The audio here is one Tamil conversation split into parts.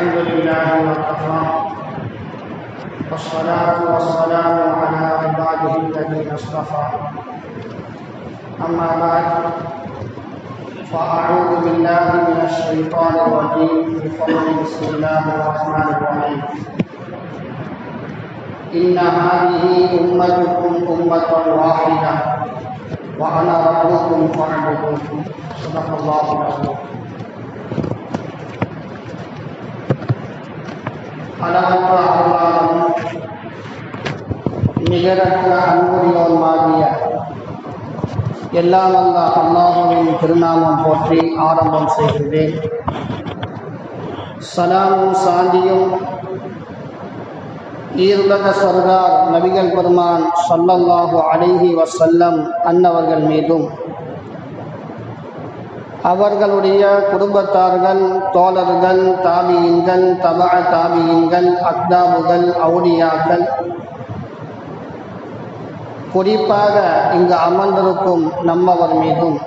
الحمد لله وكفى والصلاة والسلام على عباده الذين اصطفى أما بعد فأعوذ بالله من الشيطان الرجيم بسم الله الرحمن الرحيم إن هذه أمتكم أمة واحدة وأنا ربكم فاعبدون صدق الله العظيم. அளவற்ற அருளாளனும் நிகரற்ற அன்புடையோனுமாகிய எல்லாம் வல்ல அல்லாஹ்வின் திருநாமம் போற்றி ஆரம்பம் செய்கின்றேன். சலாமும் சாந்தியும் ஈருலக சர்தார் நபிகள் பெருமான் ஸல்லல்லாஹு அலைஹி வஸல்லம் அன்னவர்கள் மீதும் அவர்களுடைய குடும்பத்தார்கள், தோழர்கள், தாபியீன்கள், தபஅ தாபியீன்கள், அக்தாபுகள், அவுலியாக்கள், குறிப்பாக இங்கு அமர்ந்திருக்கும் நம்மவர் மீதும்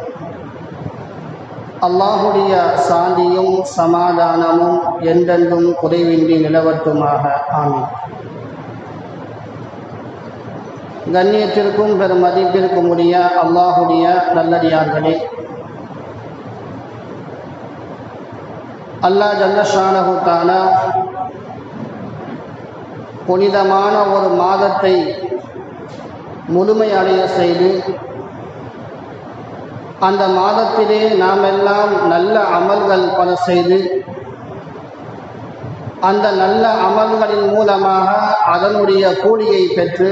அல்லாஹுடைய சாந்தியும் சமாதானமும் என்றென்றும் குறைவின்றி நிலவட்டுமாக. ஆமீன். கண்ணியத்திற்கும் பெரும் மதிப்பிற்கும் உரிய அல்லாஹுடைய நல்லடியார்களே, அல்லாஹ் ஜல்ல ஷானஹு தஆலா புனிதமான ஒரு மாதத்தை முழுமையடைய செய்து அந்த மாதத்திலே நாம் எல்லாம் நல்ல அமல்கள் பல செய்து அந்த நல்ல அமல்களின் மூலமாக அதனுடைய கூலியை பெற்று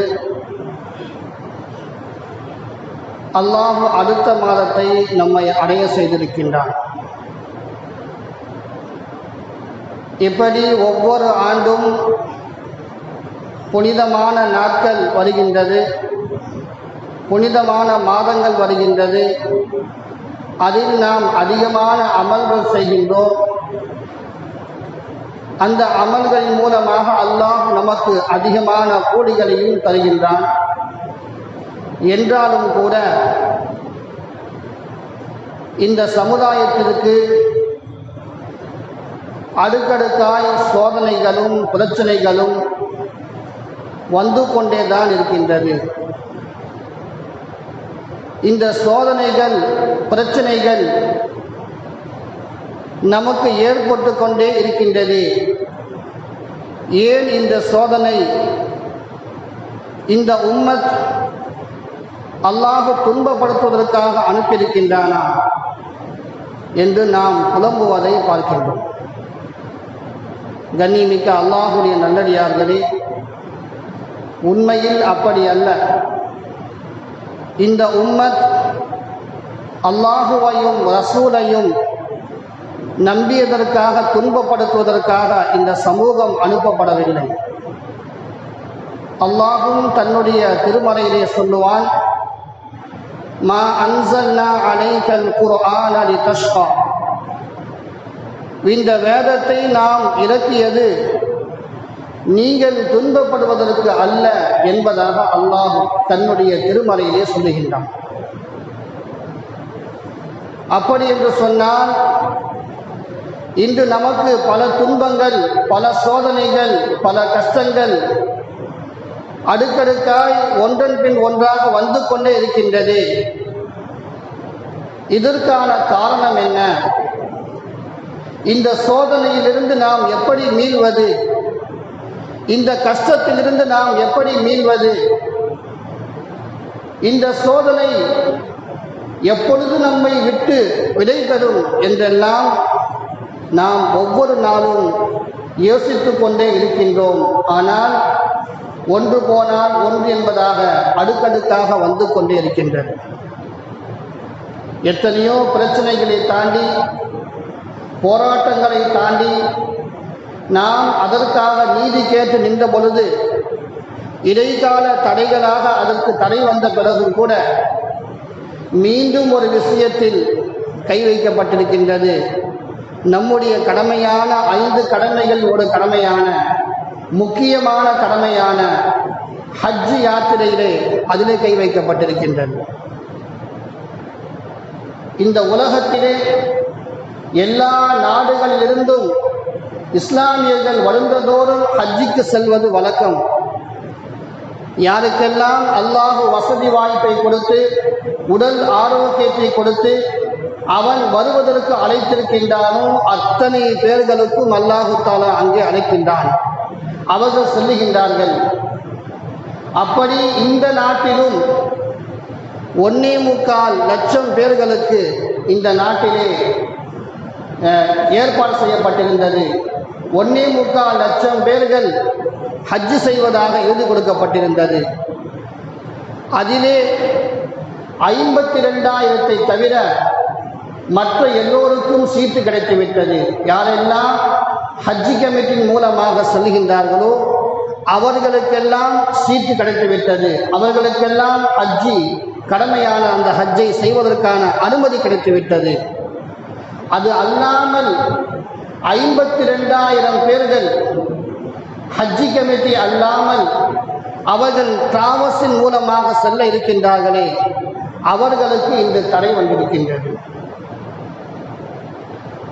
அல்லாஹ் அடுத்த மாதத்தை நம்மை அடைய செய்திருக்கின்றான். இப்படி ஒவ்வொரு ஆண்டும் புனிதமான நாட்கள் வருகின்றது, புனிதமான மாதங்கள் வருகின்றது. அதில் நாம் அதிகமான அமல்கள் செய்கின்றோம். அந்த அமல்களின் மூலமாக அல்லாஹ் நமக்கு அதிகமான கூலிகளையும் தருகின்றான். என்றாலும் கூட இந்த சமுதாயத்திற்கு அடுக்கடுக்காய் சோதனைகளும் பிரச்சனைகளும் வந்து கொண்டேதான் இருக்கின்றது. இந்த சோதனைகள் பிரச்சனைகள் நமக்கு ஏற்பட்டு கொண்டே இருக்கின்றது. ஏன் இந்த சோதனை? இந்த உம்மத் அல்லாஹ் துன்பப்படுத்துவதற்காக அனுப்பியிருக்கின்றானா என்று நாம் புலம்புவதை பார்க்கின்றோம். கண்ணியமிக்க அல்லாஹுடைய நல்லடியார்களே, உண்மையில் அப்படி அல்ல. இந்த உம்மத் அல்லாஹுவையும் ரசூலையும் நம்பியதற்காக துன்பப்படுத்துவதற்காக இந்த சமூகம் அனுப்பப்படவில்லை. அல்லாஹும் தன்னுடைய திருமறையிலே சொல்லுவான், மா அன்ஸல்னா அலைக்கல் குர்ஆன லிதஷ்கா. இந்த வேதத்தை நாம் இறக்கியது நீங்கள் துன்பப்படுவதற்கு அல்ல என்பதாக அல்லாஹ் தன்னுடைய திருமறையிலே சொல்லுகின்றான். அப்படி என்று சொன்னால் இன்று நமக்கு பல துன்பங்கள், பல சோதனைகள், பல கஷ்டங்கள் அடுக்கடுக்காய் ஒன்றன் பின் ஒன்றாக வந்து கொண்டே இருக்கின்றது. இதற்கான காரணம் என்ன? இந்த சோதனையிலிருந்து நாம் எப்படி மீள்வது? இந்த கஷ்டத்திலிருந்து நாம் எப்படி மீள்வது? இந்த சோதனை எப்பொழுது நம்மை விட்டு விடை பெறும் என்றெல்லாம் நாம் ஒவ்வொரு நாளும் யோசித்து கொண்டே இருக்கின்றோம். ஆனால் ஒன்று போனால் ஒன்று என்பதாக அடுக்கடுக்காக வந்து கொண்டே இருக்கின்றது. எத்தனையோ பிரச்சனைகளை தாண்டி, போராட்டங்களை தாண்டி நாம் அதற்காக நீதி கேட்டு நின்ற பொழுது இடைக்கால தடைகளாக அதற்கு தடை வந்த பிறகும் கூட மீண்டும் ஒரு விஷயத்தில் கை வைக்கப்பட்டிருக்கின்றது. நம்முடைய கடமையான 5 கடமைகள் ஒரு கடமையான முக்கியமான கடமையான ஹஜ் யாத்திரையிலே அதிலே கை வைக்கப்பட்டிருக்கின்றது. இந்த உலகத்திலே எல்லா நாடுகளிலிருந்தும் இஸ்லாமியர்கள் வளர்ந்ததோறும் ஹஜ்ஜிக்கு செல்வது வழக்கம். யாருக்கெல்லாம் அல்லாஹ் வசதி வாய்ப்பை கொடுத்து உடல் ஆரோக்கியத்தை கொடுத்து அவன் வருவதற்கு அழைத்திருக்கின்றானோ அத்தனை பேர்களுக்கும் அல்லாஹு தஆலா அங்கே அழைக்கின்றான், அவர்கள் செல்லுகின்றார்கள். அப்படி இந்த நாட்டிலும் 1.25 லட்சம் பேர்களுக்கு இந்த நாட்டிலே ஏற்பாடு செய்யப்பட்டிருந்தது. 1.25 லட்சம் பேர்கள் ஹஜ் செய்வதாக எழுதி கொடுக்கப்பட்டிருந்தது. அதிலே 52,000 தவிர மற்ற எல்லோருக்கும் சீட்டு கிடைத்துவிட்டது. யாரெல்லாம் ஹஜ் கமிட்டியின் மூலமாக செல்கின்றார்களோ அவர்களுக்கெல்லாம் சீட்டு கிடைத்துவிட்டது. அவர்களுக்கெல்லாம் ஹஜ்ஜி கடமையான அந்த ஹஜ்ஜை செய்வதற்கான அனுமதி கிடைத்துவிட்டது. அது அல்லாமல் 52,000 பேர்கள் ஹஜ்ஜி கமிட்டி அல்லாமல் அவர்கள் டிராவல்ஸின் மூலமாக செல்ல இருக்கின்றார்களே, அவர்களுக்கு இந்த தடை வந்திருக்கின்றது.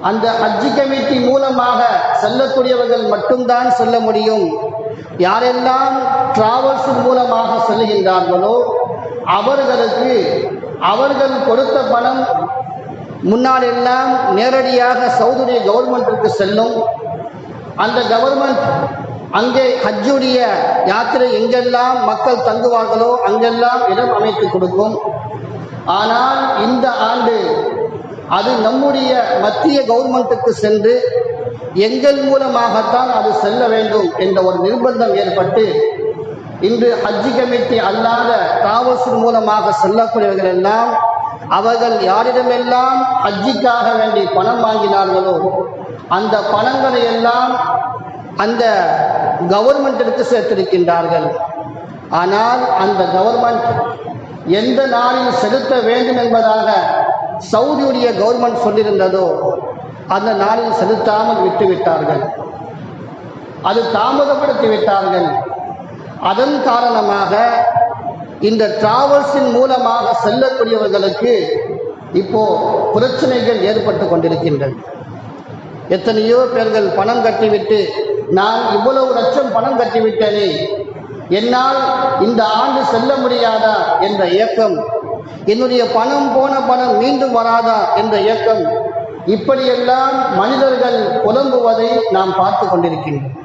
அந்த ஹஜ்ஜி கமிட்டி மூலமாக செல்லக்கூடியவர்கள் மட்டும்தான் செல்ல முடியும். யாரெல்லாம் டிராவல்ஸின் மூலமாக செல்கின்றார்களோ அவர்களுக்கு அவர்கள் கொடுத்த பணம் முன்னால் எல்லாம் நேரடியாக சவுதியுடைய கவர்மெண்ட்டிற்கு செல்லும். அந்த கவர்மெண்ட் அங்கே ஹஜ்ஜுடைய யாத்திரை எங்கெல்லாம் மக்கள் தங்குவார்களோ அங்கெல்லாம் இடம் அமைத்து கொடுக்கும். ஆனால் இந்த ஆண்டு அது நம்முடைய மத்திய கவர்மெண்ட்டுக்கு சென்று எங்கள் மூலமாகத்தான் அது செல்ல வேண்டும் என்ற ஒரு நிர்பந்தம் ஏற்பட்டு இன்று ஹஜ்ஜி கமிட்டி அல்லாத டிராவல்ஸின் மூலமாக செல்லக்கூடியவர்கள் எல்லாம் அவர்கள் யாரிடமெல்லாம் ஹஜ்ஜிக்காக வேண்டி பணம் வாங்கினார்களோ அந்த பணங்களை எல்லாம் அந்த கவர்மெண்ட்டிற்கு சேர்த்திருக்கின்றார்கள். ஆனால் அந்த கவர்மெண்ட் எந்த நாளில் செலுத்த வேண்டும் என்பதாக சவுதியுடைய கவர்மெண்ட் சொல்லியிருந்ததோ அந்த நாளில் செலுத்தாமல் விட்டுவிட்டார்கள். அது தாமதப்படுத்தி விட்டார்கள். அதன் காரணமாக இந்த டிராவல்ஸின் மூலமாக செல்லக்கூடியவர்களுக்கு இப்போ பிரச்சனைகள் ஏற்பட்டு கொண்டிருக்கின்றன. எத்தனையோ பேர்கள் பணம் கட்டிவிட்டு நான் இவ்வளவு லட்சம் பணம் கட்டிவிட்டேனே, என்னால் இந்த ஆண்டு செல்ல முடியாதா என்ற ஏக்கம், என்னுடைய பணம் போன பணம் மீண்டும் வராதா என்ற ஏக்கம், இப்படியெல்லாம் மனிதர்கள் புலம்புவதை நாம் பார்த்து கொண்டிருக்கின்றோம்.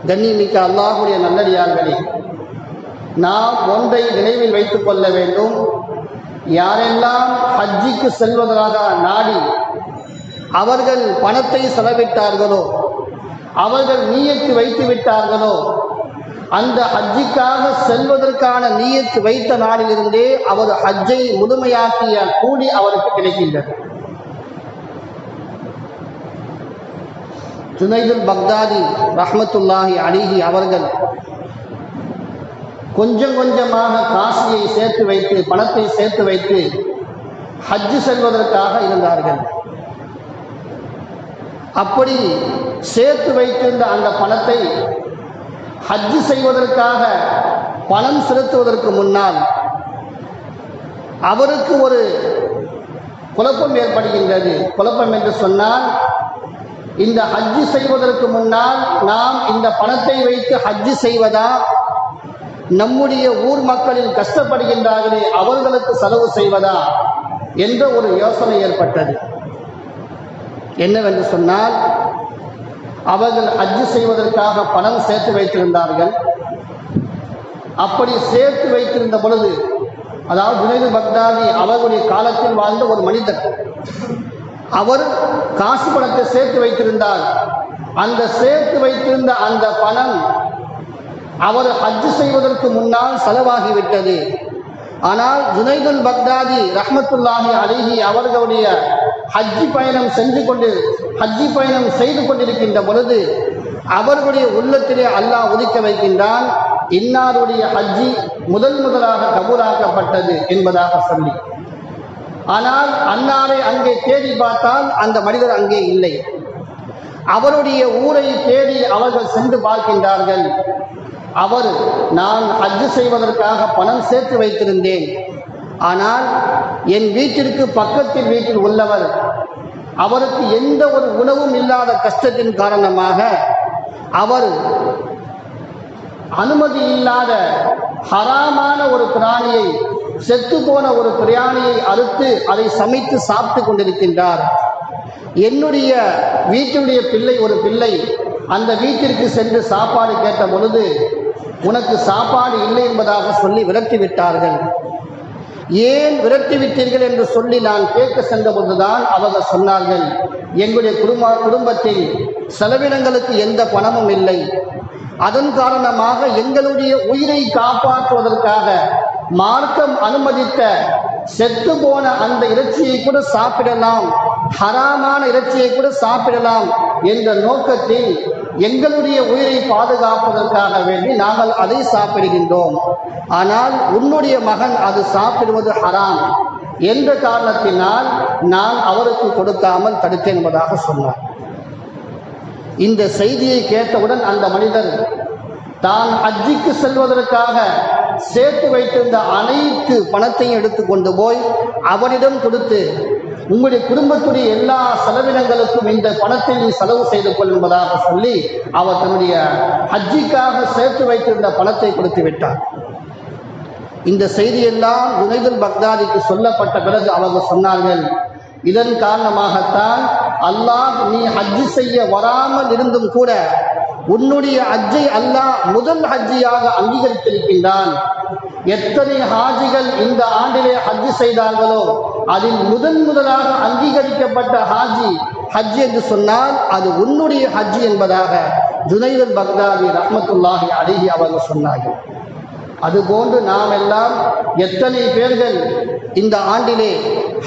கண்ணியமிக்க அல்லாஹ்வுடைய நல்லடியார்களே, நாம் ஒன்றை நினைவில் வைத்துக் கொள்ள வேண்டும். யாரெல்லாம் ஹஜ்ஜிக்கு செல்வதாக நாடி அவர்கள் பணத்தை செலவிட்டார்களோ, அவர்கள் நீயத்து வைத்து விட்டார்களோ, அந்த ஹஜ்ஜிக்காக செல்வதற்கான நீயத்து வைத்த நாளிலிருந்தே அவர் ஹஜ்ஜை முழுமையாக்கிய கூலி அவருக்கு கிடைக்கின்றது. ஜுனைதுல் பக்தாதி ரஹ்மத்துல்லாஹி அலைஹி அவர்கள் கொஞ்சம் கொஞ்சமாக காசியை சேர்த்து வைத்து பணத்தை சேர்த்து வைத்து ஹஜ் செல்வதற்காக இருந்தார்கள். அப்படி சேர்த்து வைத்திருந்த அந்த பணத்தை ஹஜ் செய்வதற்காக பணம் செலுத்துவதற்கு முன்னால் அவருக்கு ஒரு குழப்பம் ஏற்படுகின்றது. குழப்பம் என்று சொன்னால், இந்த ஹஜ் செய்வதற்கு முன்னால் நாம் இந்த பணத்தை வைத்து ஹஜ் செய்வதா, நம்முடைய ஊர் மக்களில் கஷ்டப்படுகின்றார்களே அவர்களுக்கு செலவு செய்வதா என்ற ஒரு யோசனை ஏற்பட்டது. என்னவென்று சொன்னால், அவர்கள் ஹஜ் செய்வதற்காக பணம் சேர்த்து வைத்திருந்தார்கள். அப்படி சேர்த்து வைத்திருந்த பொழுது, அதாவது ஜுனைது பக்தாதி அவர்களுடைய காலத்தில் வாழ்ந்த ஒரு மனிதர், அவர் காசு பணத்தை சேர்த்து வைத்திருந்தார். அந்த சேர்த்து வைத்திருந்த அந்த பணம் அவர் ஹஜ் செய்வதற்கு முன்னால் செலவாகிவிட்டது. ஆனால் ஜுனைதுல் பக்தாதி ரஹ்மத்துல்லாஹி அலைஹி அவர்களுடைய ஹஜ்ஜி பயணம் செய்து கொண்டிருக்கின்ற பொழுது அவர்களுடைய உள்ளத்திலே அல்லாஹ் உதிக்க வைக்கின்றான், இன்னாருடைய ஹஜ்ஜி முதலாக கபூலாக்கப்பட்டது என்பதாக சொல்லி. ஆனால் அன்னாரை அங்கே தேடி பார்த்தால் அந்த மனிதர் அங்கே இல்லை. அவருடைய ஊரை தேடி அவர்கள் சென்று பார்க்கின்றார்கள். அவர், நான் ஹஜ் செய்வதற்காக பணம் சேர்த்து வைத்திருந்தேன், ஆனால் என் வீட்டிற்கு பக்கத்தில் வீட்டில் உள்ளவர் அவருக்கு எந்த ஒரு உணவும் இல்லாத கஷ்டத்தின் காரணமாக அவர் அனுமதி இல்லாத ஹராமான ஒரு பிராணியை, செத்து போன ஒரு பிராணியை அறுத்து அதை சமைத்து சாப்பிட்டு கொண்டிருக்கின்றார். என்னுடைய வீட்டினுடைய ஒரு பிள்ளை அந்த வீட்டிற்கு சென்று சாப்பாடு கேட்ட பொழுது உனக்கு சாப்பாடு இல்லை என்பதாக சொல்லி விரட்டி விட்டார்கள். ஏன் விரட்டி விட்டீர்கள் என்று சொல்லி நான் கேட்க சென்ற பொழுதுதான் அவர்கள் சொன்னார்கள், எங்களுடைய குடும்பத்தில் செலவினங்களுக்கு எந்த பணமும் இல்லை, அதன் காரணமாக எங்களுடைய உயிரை காப்பாற்றுவதற்காக மார்க்கம் அனுமதித்த செத்து போன அந்த இறைச்சியை கூட சாப்பிடலாம், ஹராமான இறைச்சியை கூட சாப்பிடலாம் என்ற நோக்கத்தில் எங்களுடைய உயிரை பாதுகாப்பதற்காக வேண்டி நாங்கள் அதை சாப்பிடுகின்றோம். ஆனால் உன்னுடைய மகன் அது சாப்பிடுவது ஹராம் என்ற காரணத்தினால் நான் அவருக்கு கொடுக்காமல் தடுத்தேன் என்பதாக சொன்னார். இந்த செய்தியை கேட்டவுடன் அந்த மனிதர் தான் ஹஜ்ஜிக்கு செல்வதற்காக சேர்த்து வைத்திருந்த அனைத்து பணத்தையும் எடுத்து கொண்டு போய் அவனிடம் கொடுத்து, உங்களுடைய குடும்பத்துடைய எல்லா செலவினங்களுக்கும் இந்த பணத்தை நீ செலவு செய்து கொள் என்பதாக சொல்லி அவர் தன்னுடைய ஹஜ்ஜிக்காக சேர்த்து வைத்திருந்த பணத்தை கொடுத்து விட்டார். இந்த செய்தியெல்லாம் ஜுனைதுல் பக்தாதிக்கு சொல்லப்பட்ட பிறகு அவர்கள் சொன்னார்கள், இதன் காரணமாகத்தான் அல்லாஹ் நீ ஹஜ்ஜி செய்ய வராமல் இருந்தும் கூட உன்னுடைய ஹஜ்ஜை அல்லாஹ் முதல் ஹஜ்ஜியாக அங்கீகரித்திருக்கின்றான். எத்தனை ஹாஜிகள் இந்த ஆண்டிலே ஹஜ்ஜி செய்தார்களோ அதில் முதலாக அங்கீகரிக்கப்பட்ட ஹஜ்ஜி என்று சொன்னால் அது உன்னுடைய ஹஜ்ஜி என்பதாக ஜுனைதுல் பக்தாதி ரஹ்மத்துல்லாஹி அலைஹி அவர்கள் சொன்னார்கள். அதுபோன்று நாம் எல்லாம் எத்தனை பேர்கள் இந்த ஆண்டிலே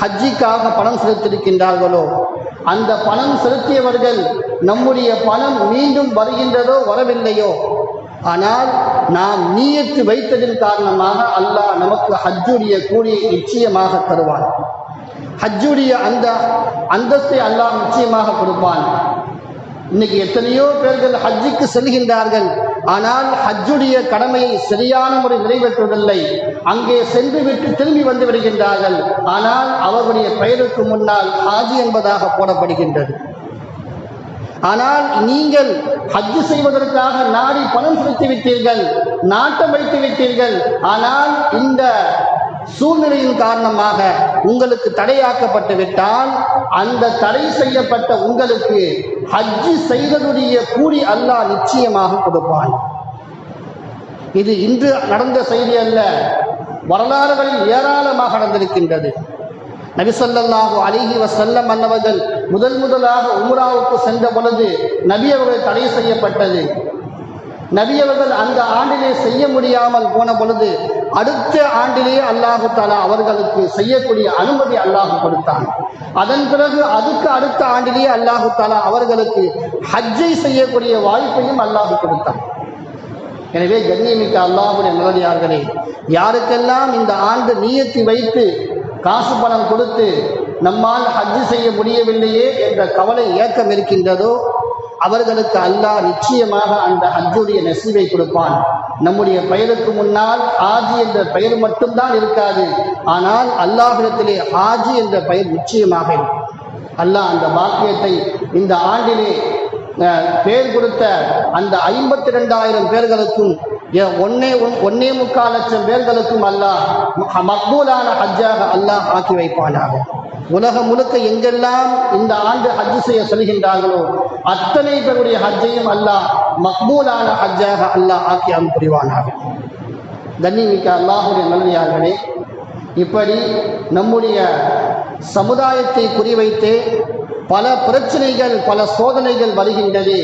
ஹஜ்ஜிக்காக பணம் செலுத்தியிருக்கின்றார்களோ அந்த பணம் செலுத்தியவர்கள் நம்முடைய பணம் மீண்டும் வருகின்றதோ வரவில்லையோ, ஆனால் நாம் நீயத்து வைத்ததின் காரணமாக அல்லாஹ் நமக்கு ஹஜ்ஜுடைய கூலியை நிச்சயமாக தருவான். ஹஜ்ஜுடைய அந்த அந்தஸ்தை அல்லாஹ் நிச்சயமாக கொடுப்பான். இன்னைக்கு எத்தனையோ பேர்கள் ஹஜ்ஜுக்கு செல்கின்றார்கள், ஆனால் ஹஜ்ஜுடைய கடமையை சரியான முறை நிறைவேற்றுவதில்லை. அங்கே சென்று விட்டு திரும்பி வந்து விடுகின்றார்கள், ஆனால் அவர்களுடைய பெயருக்கு முன்னால் ஹாஜி என்பதாக போடப்படுகின்றது. ஆனால் நீங்கள் ஹஜ்ஜு செய்வதற்காக நாடி பணம் செலுத்தி விட்டீர்கள், நாட்டம் வைத்து விட்டீர்கள், ஆனால் இந்த சூழ்நிலையின் காரணமாக உங்களுக்கு தடையாக்கப்பட்டு விட்டால் அந்த தடை செய்யப்பட்ட உங்களுக்கு ஹஜ்ஜு செய்ததுடைய கூலி அல்லாஹ் நிச்சயமாக கொடுப்பான். இது இன்று நடந்த செய்தி அல்ல, வரலாறுகளில் ஏராளமாக நடந்திருக்கின்றது. நபி ஸல்லல்லாஹு அலைஹி வஸல்லம் அன்னவர்கள் முதலாக உம்ராவுக்கு சென்ற பொழுது நபி அவர்கள் தடை செய்யப்பட்டது. நபி அவர்கள் அந்த ஆண்டிலே செய்ய முடியாமல் போன பொழுது அடுத்த ஆண்டிலேயே அல்லாஹு தஆலா அவர்களுக்கு செய்யக்கூடிய அனுமதி அல்லாஹ் கொடுத்தான். அதன் பிறகு அதுக்கு அடுத்த ஆண்டிலேயே அல்லாஹு தஆலா அவர்களுக்கு ஹஜ்ஜை செய்யக்கூடிய வாய்ப்பையும் அல்லாஹ் கொடுத்தான். எனவே கண்ணியமிக்க அல்லாஹ்வுடைய நல்லடியார்களே, யாருக்கெல்லாம் இந்த ஆண்டு நியத்து வைத்து காசு பணம் கொடுத்து நம்மால் ஹஜ்ஜு செய்ய முடியவில்லையே என்ற கவலை ஏக்கம் இருக்கின்றதோ அவர்களுக்கு அல்லாஹ் நிச்சயமாக அந்த ஹஜ்ஜுடைய நசீபை கொடுப்பான். நம்முடைய பெயருக்கு முன்னால் ஹாஜி என்ற பெயர் மட்டும்தான் இருக்காது, ஆனால் அல்லாஹ்விடத்திலே ஹாஜி என்ற பெயர் நிச்சயமாக இருக்கும். அல்லாஹ் அந்த பாக்கியத்தை இந்த ஆண்டிலே பேர் கொடுத்த அந்த 52,000 பேர்களுக்கும் 1.25 லட்சம் பேர்களுக்கும் அல்லாஹ் மக்பூலான ஹஜ்ஜாக அல்லாஹ் ஆக்கி வைப்பானாக. உலகம் முழுக்க எங்கெல்லாம் இந்த ஆண்டு ஹஜ்ஜு செய்ய செல்கின்றார்களோ அத்தனை பேருடைய ஹஜ்ஜையும் அல்லாஹ் மக்பூலான ஹஜ்ஜாக அல்லாஹ் ஆக்கி அருள் புரிவானாக. கண்ணியமிக்க அல்லாஹ்வுடைய நல்லடியார்களே, இப்படி நம்முடைய சமுதாயத்தை குறிவைத்து பல பிரச்சனைகள் பல சோதனைகள் வருகின்றது.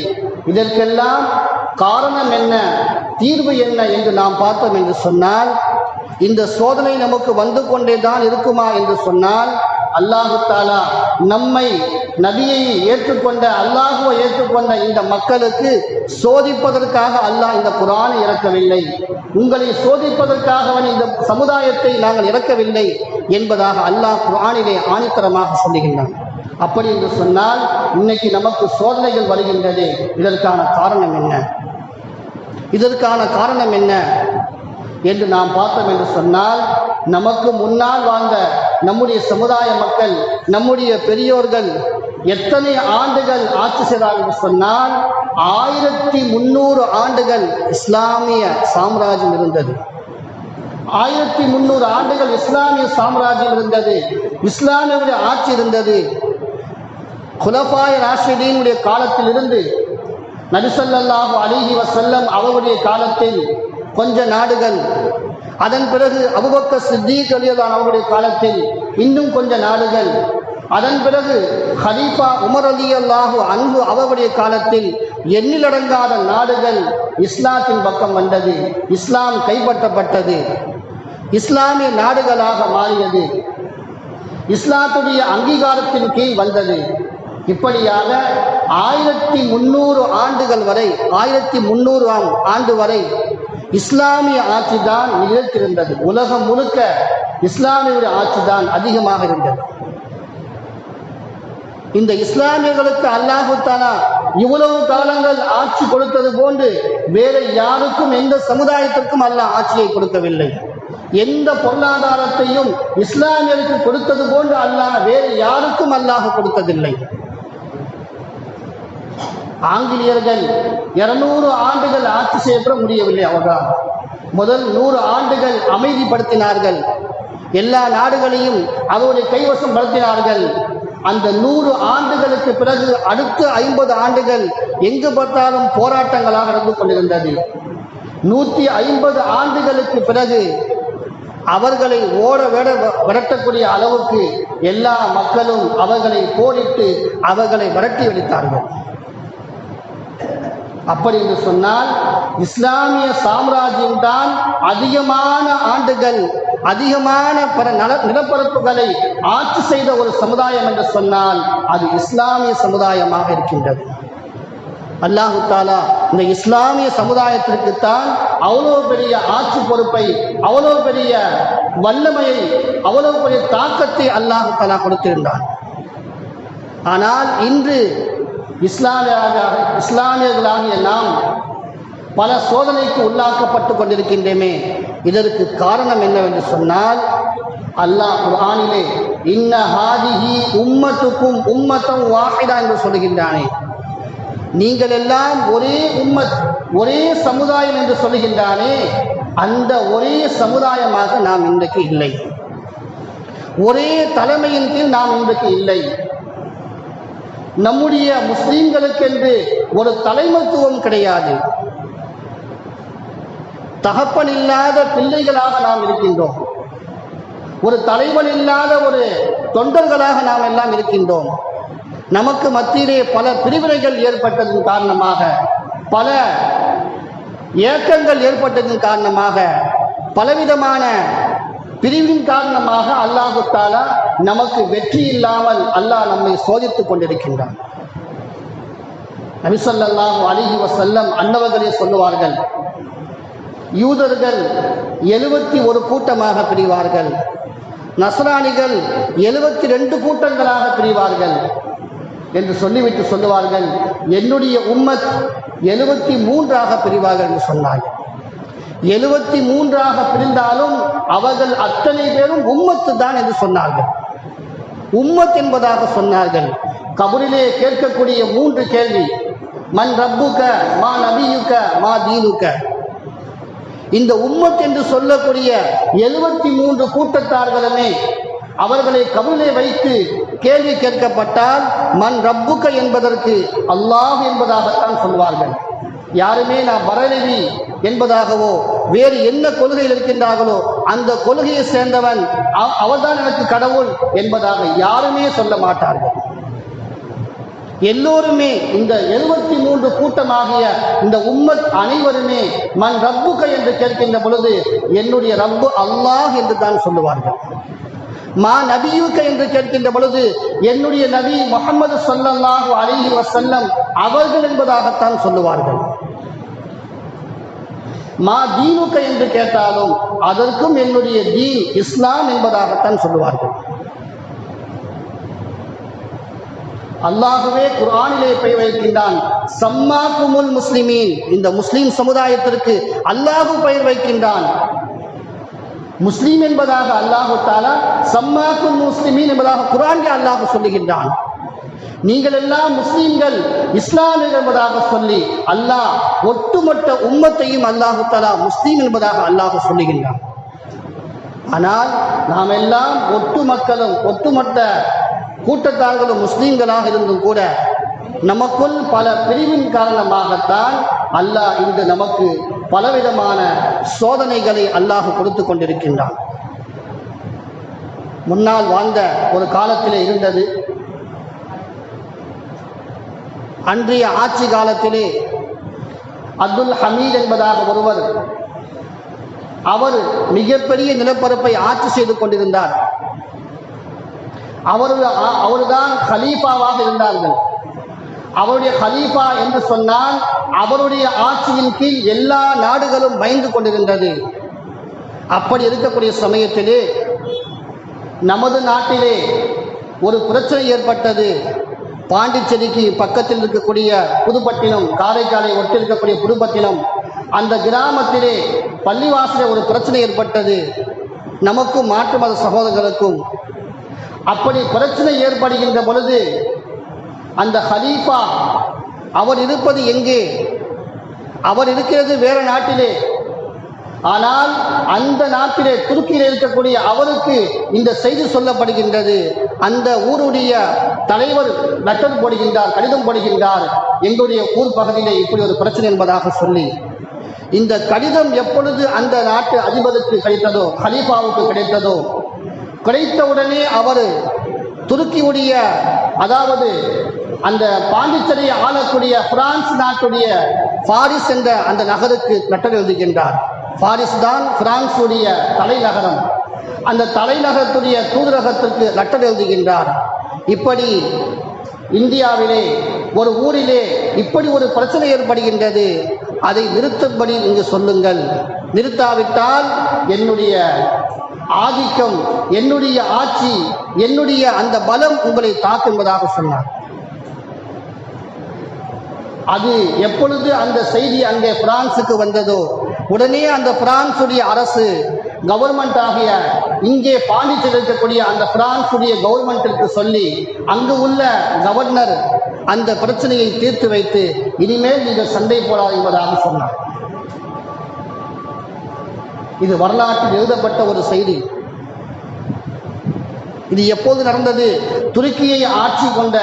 இதற்கெல்லாம் காரணம் என்ன, தீர்வு என்ன என்று நாம் பார்த்தோம் என்று சொன்னால், இந்த சோதனை நமக்கு வந்து கொண்டே தான் இருக்குமா என்று சொன்னால், அல்லாஹு தஆலா நம்மை நபியை ஏற்றுக்கொண்ட அல்லாஹுவை ஏற்றுக்கொண்ட இந்த மக்களுக்கு சோதிப்பதற்காக அல்லாஹ் இந்த குர்ஆனை இறக்கவில்லை, உங்களை சோதிப்பதற்காக இந்த சமுதாயத்தை நாங்கள் இறக்கவில்லை என்பதாக அல்லாஹ் குர்ஆனிலே ஆணித்தரமாக சொல்லுகின்றான். அப்படி என்று சொன்னால் இன்னைக்கு நமக்கு சோதனைகள் வருகின்றது. இதற்கான காரணம் என்ன, இதற்கான காரணம் என்ன என்று நாம் பார்த்தோம் என்று சொன்னால், நமக்கு முன்னால் வாழ்ந்த நம்முடைய சமுதாய மக்கள், நம்முடைய பெரியோர்கள் எத்தனை ஆண்டுகள் ஆட்சி செய்தார் என்று சொன்னால் 1300 ஆண்டுகள் இஸ்லாமிய சாம்ராஜ்யம் இருந்தது. 1300 ஆண்டுகள் இஸ்லாமிய சாம்ராஜ்யம் இருந்தது. இஸ்லாமிய ஆட்சி இருந்தது. குலஃபாய ராஷிதீனுடைய காலத்தில் இருந்து நபி ஸல்லல்லாஹு அலைஹி வஸல்லம் அவருடைய காலத்தில் கொஞ்ச நாடுகள், அதன் பிறகு அபூபக்கர் சித்தீக் ரலியல்லாஹு அவருடைய காலத்தில் இன்னும் கொஞ்ச நாடுகள், அதன் பிறகு ஹலீஃபா உமர் ரலியல்லாஹு அன்ஹு அவருடைய காலத்தில் எண்ணிலடங்காத நாடுகள் இஸ்லாத்தின் பக்கம் வந்தது. இஸ்லாம் கைப்பற்றப்பட்டது. இஸ்லாமிய நாடுகளாக மாறியது. இஸ்லாத்துடைய அங்கீகாரத்தின் கீழ் வந்தது. இப்படியாக 1300 ஆண்டுகள் வரை 1300ஆம் ஆண்டு வரை இஸ்லாமிய ஆட்சி தான் நிகழ்த்திருந்தது. உலகம் முழுக்க இஸ்லாமிய ஆட்சி தான் அதிகமாக இருந்தது. இந்த இஸ்லாமியர்களுக்கு அல்லாஹு தஆலா இவ்வளவு காலங்கள் ஆட்சி கொடுத்தது போன்று வேறு யாருக்கும் எந்த சமுதாயத்திற்கும் அல்லாஹ் ஆட்சியை கொடுக்கவில்லை. எந்த பொருளாதாரத்தையும் இஸ்லாமியருக்கு கொடுத்தது போன்று அல்லாஹ் வேறு யாருக்கும் அல்லாஹ் கொடுத்ததில்லை. ஆங்கிலேயர்கள் 200 ஆண்டுகள் ஆட்சி செய்யப்பட முடியவில்லை. அவர்களால் முதல் 100 ஆண்டுகள் அமைதிப்படுத்தினார்கள். எல்லா நாடுகளையும் அவருடைய கைவசம் படுத்தினார்கள். அந்த 100 ஆண்டுகளுக்கு பிறகு அடுத்த 50 ஆண்டுகள் எங்கு பார்த்தாலும் போராட்டங்களாக நடந்து கொண்டிருந்தது. 150 ஆண்டுகளுக்கு பிறகு அவர்களை விரட்டக்கூடிய அளவுக்கு எல்லா மக்களும் அவர்களை போரிட்டு அவர்களை விரட்டி அடித்தார்கள். அப்படி என்று சொன்னால் இஸ்லாமிய சாம்ராஜ்யம் தான் அதிகமான ஆண்டுகள் அதிகமான நிலப்பரப்புகளை ஆட்சி செய்த ஒரு சமுதாயம் என்று சொன்னால் அது இஸ்லாமிய சமுதாயமாக இருக்கின்றது. அல்லாஹு தஆலா இந்த இஸ்லாமிய சமுதாயத்திற்குத்தான் அவ்வளவு பெரிய ஆட்சி பொறுப்பை, அவ்வளவு பெரிய வல்லமையை, அவ்வளவு பெரிய தாக்கத்தை அல்லாஹு தஆலா கொடுத்திருந்தார். ஆனால் இன்று இஸ்லாமியர்களாகிய நாம் பல சோதனைக்கு உள்ளாக்கப்பட்டு கொண்டிருக்கின்றமே. இதற்கு காரணம் என்னவென்று சொன்னால் அல்லாஹ் குர்ஆனிலே இன்ன ஹாதிஹி உம்மத்துக்கும் உம்மத்தன் வாஹிதா என்று சொல்கின்றானே. நீங்கள் எல்லாம் ஒரே உம்மத், ஒரே சமுதாயம் என்று சொல்கின்றானே. அந்த ஒரே சமுதாயமாக நாம் இன்றைக்கு இல்லை. ஒரே தலைமையின் கீழ் நாம் இன்றைக்கு இல்லை. நம்முடைய முஸ்லிம்களுக்கென்று ஒரு தலைமைத்துவம் கிடையாது. தகப்பன் இல்லாத பிள்ளைகளாக நாம் இருக்கின்றோம். ஒரு தலைவன் இல்லாத ஒரு தொண்டர்களாக நாம் எல்லாம் இருக்கின்றோம். நமக்கு மத்தியிலே பல பிரிவினைகள் ஏற்பட்டதன் காரணமாக, பல ஏக்கங்கள் ஏற்பட்டதன் காரணமாக, பலவிதமான பிரிவின் காரணமாக அல்லாஹு தஆலா நமக்கு வெற்றி இல்லாமல் அல்லாஹ் நம்மை சோதித்துக் கொண்டிருக்கின்றான். நபி ஸல்லல்லாஹு அலைஹி வஸல்லம் அன்னவர்களே சொல்லுவார்கள், யூதர்கள் 71 கூட்டமாக பிரிவார்கள், நஸ்ரானிகள் 72 கூட்டங்களாக பிரிவார்கள் என்று சொல்லிவிட்டு சொல்லுவார்கள், என்னுடைய உம்மத் 73ஆக பிரிவார்கள் என்று சொன்னார்கள். 73ஆக பிரிந்தாலும் அவர்கள் அத்தனை பேரும் உம்மத்து தான் என்று சொன்னார்கள். உம்மத் என்பதாக சொன்னார்கள். கபரிலே கேட்கக்கூடிய 3 கேள்வி, மன் ரப்புக, மா நபியுக, மா தீனுக. இந்த உம்மத் என்று சொல்லக்கூடிய 73 கூட்டத்தார்களுமே அவர்களை கபரிலே வைத்து கேள்வி கேட்கப்பட்டால் மன் ரப்புக என்பதற்கு அல்லாஹ் என்பதாகத்தான் சொல்வார்கள். யாருமே நான் பரலவி என்பதாகவோ வேறு என்ன கொள்கையில் இருக்கின்றார்களோ அந்த கொள்கையை சேர்ந்தவன் அவர்தான் எனக்கு கடவுள் என்பதாக யாருமே சொல்ல மாட்டார்கள். எல்லோருமே இந்த 73 கூட்டமாகிய இந்த உம்மத் அனைவருமே மன் ரப்புக என்று கேட்கின்ற பொழுது என்னுடைய ரப்பு அல்லாஹ் என்று தான் சொல்லுவார்கள். மா நபியுக என்று கேட்கின்ற பொழுது என்னுடைய நபி முஹம்மது ஸல்லல்லாஹு அலைஹி வஸல்லம் அவர்கள் என்பதாகத்தான் சொல்லுவார்கள். மா தீனுக என்று கேட்டாலும் அதற்கும் என்னுடைய தீன் இஸ்லாம் என்பதாகத்தான் சொல்லுவார்கள். அல்லாஹ்வே குர்ஆனிலே பெயர் வைக்கின்றான், சம்மாக்குமுல் முஸ்லிமீன். இந்த முஸ்லிம் சமுதாயத்திற்கு அல்லாஹ் பெயர் வைக்கின்றான். முஸ்லீம் என்பதாக அல்லாஹு தஆலா சம்மாக்குல் முஸ்லிமீன் என்பதாக குர்ஆனிலே அல்லாஹ் சொல்லுகின்றான். நீங்கள் எல்லாம் முஸ்லீம்கள், இஸ்லாமியர்கள் என்பதாக சொல்லி அல்லாஹ் ஒட்டுமொத்த உம்மத்தையும் அல்லாஹு தஆலா முஸ்லீம் என்பதாக அல்லாஹ் சொல்லுகின்றான். ஆனால் நாம் எல்லாம் ஒட்டுமொத்த கூட்டத்தார்களும் முஸ்லீம்களாக இருந்தும் கூட நமக்குள் பல பிரிவின் காரணமாகத்தான் அல்லாஹ் இன்று நமக்கு பலவிதமான சோதனைகளை அல்லாஹ் கொடுத்து கொண்டிருக்கின்றான். முன்னால் வாழ்ந்த ஒரு காலத்திலே இருந்தது. அன்றைய ஆட்சி காலத்திலே அப்துல் ஹமீத் என்பதாக ஒருவர், அவர் மிகப்பெரிய நிலப்பரப்பை ஆட்சி செய்து கொண்டிருந்தார். அவர்தான் ஹலீஃபாவாக இருந்தார்கள். அவருடைய ஹலீஃபா என்று சொன்னால் அவருடைய ஆட்சியின் கீழ் எல்லா நாடுகளும் பயந்து கொண்டிருந்தது. அப்படி இருக்கக்கூடிய சமயத்திலே நமது நாட்டிலே ஒரு பிரச்சனை ஏற்பட்டது. பாண்டிச்சேரிக்கு பக்கத்தில் இருக்கக்கூடிய புதுப்பட்டினம், காரைக்காலை ஒட்டிருக்கக்கூடிய புதுப்பட்டினம், அந்த கிராமத்திலே பள்ளிவாசலே ஒரு பிரச்சனை ஏற்பட்டது. நமக்கும் மாற்று மத சகோதரர்களுக்கும். அப்படி பிரச்சனை ஏற்படுகின்ற பொழுது அந்த ஹலீஃபா அவர் இருப்பது எங்கே? அவர் இருக்கிறது வேற நாட்டிலே. ஆனால் அந்த நாட்டிலே துருக்கியில் இருக்கக்கூடிய அவருக்கு இந்த செய்தி சொல்லப்படுகின்றது. அந்த ஊருடைய தலைவர் லெட்டர் போடுகின்றார், கடிதம் போடுகின்றார், எங்களுடைய ஊர் பகுதியிலே இப்படி ஒரு பிரச்சனை என்பதாக சொல்லி. இந்த கடிதம் எப்பொழுது அந்த நாட்டு அதிபருக்கு கிடைத்ததோ, ஹலீஃபாவுக்கு கிடைத்ததோ, கிடைத்தவுடனே அவர் துருக்கியுடைய, அதாவது அந்த பாண்டிச்சேரியை ஆளக்கூடிய பிரான்ஸ் நாட்டுடைய பாரிஸ் என்ற அந்த நகருக்கு லெட்டர் எழுதுகின்றார். பாரிஸ் தான் பிரான்சுடைய தலைநகரம். அந்த தலைநகரத்துடைய தூதரகத்திற்கு லெட்டர் எழுதுகின்றார். இப்படி இந்தியாவிலே ஒரு ஊரிலே இப்படி ஒரு பிரச்சனை ஏற்படுகின்றது, அதை நிறுத்தும்படி இங்கு சொல்லுங்கள். நிறுத்தாவிட்டால் என்னுடைய ஆதிக்கம், என்னுடைய ஆட்சி, என்னுடைய அந்த பலம் உங்களை தாக்கும் என்பதாக சொன்னார். அது எப்பொழுது அந்த செய்தி அங்கே பிரான்சுக்கு வந்ததோ, உடனே அந்த பிரான்சுடைய அரசு கவர்மெண்ட் ஆகிய இங்கே பாண்டிச்சேரி இருக்கக்கூடிய அந்த பிரான்சுடைய கவர்மெண்ட்டிற்கு சொல்லி அங்கு உள்ள கவர்னர் அந்த பிரச்சனையை தீர்த்து வைத்து இனிமேல் நீங்கள் சண்டை போடாது என்பதாக சொன்னார். இது வரலாற்றில் எழுதப்பட்ட ஒரு செய்தி. இது எப்போது நடந்தது? துருக்கியை ஆட்சி கொண்ட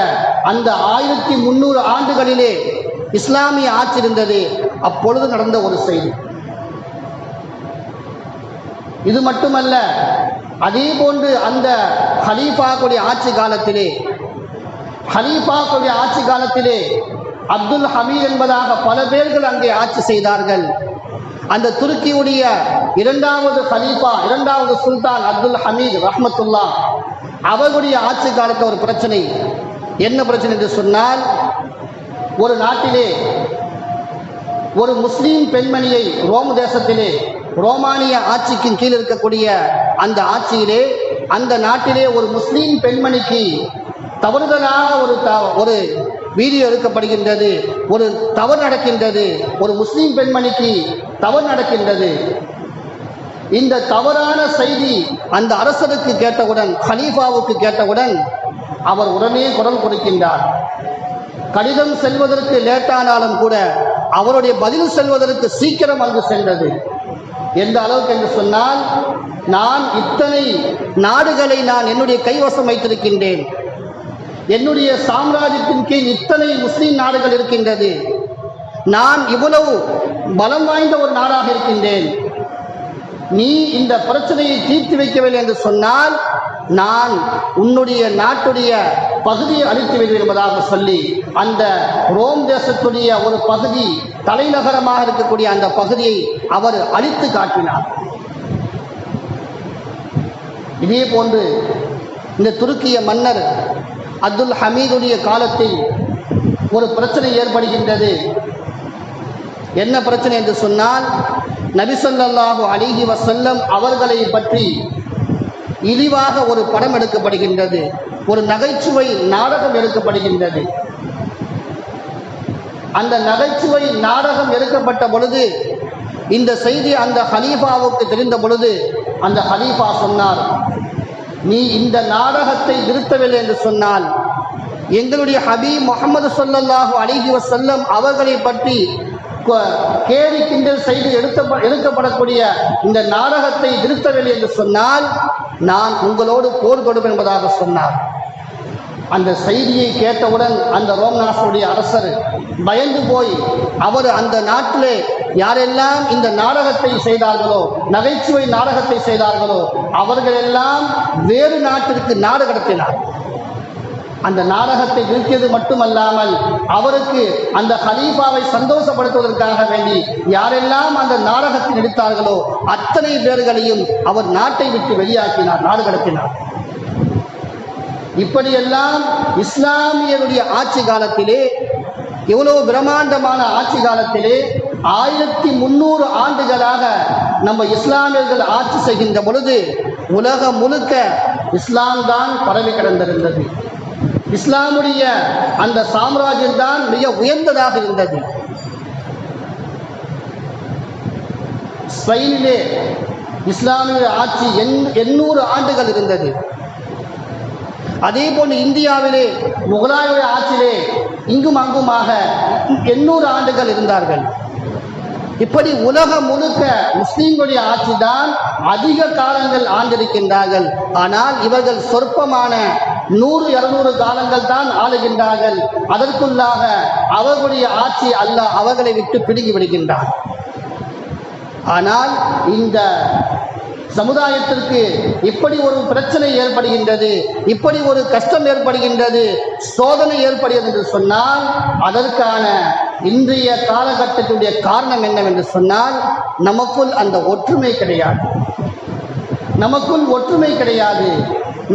அந்த 1300 ஆண்டுகளிலே இஸ்லாமிய ஆட்சி இருந்தது. அப்பொழுது நடந்த ஒரு செய்தி. இது மட்டுமல்ல, அதே போன்று அந்த ஹலீஃபாவுடைய ஆட்சி காலத்திலே அப்துல் ஹமீத் என்பதாக பல பேர்கள் அங்கே ஆட்சி செய்தார்கள். அந்த துருக்கியுடைய இரண்டாவது ஹலீஃபா, இரண்டாவது சுல்தான் அப்துல் ஹமீத் ரஹ்மத்துல்லா, அவர்களுடைய ஆட்சி காலத்தில் ஒரு பிரச்சனை. என்ன பிரச்சனை என்று சொன்னால், ஒரு நாட்டிலே ஒரு முஸ்லீம் பெண்மணியை, ரோம் தேசத்திலே ரோமானிய ஆட்சிக்கு கீழ் இருக்கக்கூடிய அந்த ஆட்சியிலே, அந்த நாட்டிலே ஒரு முஸ்லீம் பெண்மணிக்கு தவறுதலாக ஒரு வீடியோ எடுக்கப்படுகின்றது. ஒரு தவறு நடக்கின்றது. ஒரு முஸ்லீம் பெண்மணிக்கு தவறு நடக்கின்றது. இந்த தவறான செய்தி அந்த அரசருக்கு கேட்டவுடன், ஹலீஃபாவுக்கு கேட்டவுடன் அவர் உடனே குரல் கொடுக்கின்றார். கடிதம் செல்வதற்கு லேட்டானாலும் கூட அவருடைய பதில் செல்வதற்கு சீக்கிரம் அங்கு சென்றது. எந்த அளவுக்கு என்று சொன்னால், நான் இத்தனை நாடுகளை நான் என்னுடைய கைவசம் வைத்திருக்கின்றேன். என்னுடைய சாம்ராஜ்யத்தின் கீழ் இத்தனை முஸ்லீம் நாடுகள் இருக்கின்றது. நான் இவ்வளவு பலம் வாய்ந்த ஒரு நாடாக இருக்கின்றேன். நீ இந்த பிரச்சனையை தீர்த்து வைக்கவில்லை என்று சொன்னால் நான் உன்னுடைய நாட்டுடைய பகுதியை அழித்து விடுவேன் என்பதாக சொல்லி அந்த ரோம் தேசத்துடைய ஒரு பகுதி, தலைநகரமாக இருக்கக்கூடிய அந்த பகுதியை அவர் அழித்து காட்டினார். இதே போன்று இந்த துருக்கிய மன்னர் அப்துல் ஹமீதுடைய காலத்தில் ஒரு பிரச்சனை ஏற்படுகின்றது. என்ன பிரச்சனை என்று சொன்னால், நபி ஸல்லல்லாஹு அலைஹி வஸல்லம் அவர்களை பற்றி இழிவாக ஒரு படம் எடுக்கப்படுகின்றது. ஒரு நகைச்சுவை நாடகம் எடுக்கப்படுகின்றது. அந்த நகைச்சுவை நாடகம் எடுக்கப்பட்ட பொழுது இந்த செய்தி அந்த ஹலீஃபாவுக்கு தெரிந்த பொழுது அந்த ஹலீஃபா சொன்னார், நீ இந்த நாடகத்தை நிறுத்தவில்லை என்று சொன்னால் எங்களுடைய ஹபீப் முஹம்மது ஸல்லல்லாஹு அலைஹி வஸல்லம் அவர்களை பற்றி கேலி கிண்டல் செய்து எடுக்கப்படக்கூடிய இந்த நாடகத்தை நிறுத்தவில்லை என்று சொன்னால் நான் உங்களோடு போர் தொடுப்பேன் என்பதாக சொன்னார். அந்த செய்தியை கேட்டவுடன் அந்த ரோம்நாசுடைய அரசர் பயந்து போய் அவர் அந்த நாட்டிலே யாரெல்லாம் இந்த நாடகத்தை செய்தார்களோ, நகைச்சுவை நாடகத்தை செய்தார்களோ, அவர்களெல்லாம் வேறு நாட்டிற்கு நாடு கடத்தினார். அந்த நாடகத்தை நிறுத்தியது மட்டுமல்லாமல் அவருக்கு அந்த ஹலீஃபாவை சந்தோஷப்படுத்துவதற்காக வேண்டி யாரெல்லாம் அந்த நாடகத்தை நடித்தார்களோ அத்தனை பேர்களையும் அவர் நாட்டை விட்டு வெளியாக்கினார், நாடு கடத்தினார். இப்படியெல்லாம் இஸ்லாமியருடைய ஆட்சி காலத்திலே, எவ்வளவு பிரம்மாண்டமான ஆட்சி காலத்திலே 1300 ஆண்டுகளாக நம்ம இஸ்லாமியர்கள் ஆட்சி செய்கின்ற பொழுது உலகம் முழுக்க இஸ்லாம் தான் பரவி கிடந்திருந்தது. இஸ்லாமுடைய அந்த சாம்ராஜ்யம் தான் மிக உயர்ந்ததாக இருந்தது. ஸ்பெயினிலே இஸ்லாமிய ஆட்சி 800 ஆண்டுகள் இருந்தது. அதே போன்று இந்தியாவிலே முகலாய ஆட்சியிலே இங்கும் அங்குமாக 800 ஆண்டுகள் இருந்தார்கள். இப்படி உலகம் முழுக்க முஸ்லீம்களுடைய ஆட்சி தான் அதிக காலங்கள் ஆண்டிருக்கின்றார்கள். ஆனால் இவர்கள் சொற்பமான 100-200 காலங்கள் தான் ஆளுகின்றார்கள். அதற்குள்ளாக அவர்களுடைய ஆட்சி அல்லாஹ் அவர்களை விட்டு பிடுங்கி விடுகின்றார். ஆனால் இந்த சமுதாயத்திற்கு இப்படி ஒரு பிரச்சனை ஏற்படுகின்றது, இப்படி ஒரு கஷ்டம் ஏற்படுகின்றது, சோதனை ஏற்படுகிறது என்று சொன்னால் அதற்கான இன்றைய காலகட்டத்துடைய காரணம் என்னவென்று சொன்னால் நமக்குள் அந்த ஒற்றுமை கிடையாது. நமக்குள் ஒற்றுமை கிடையாது.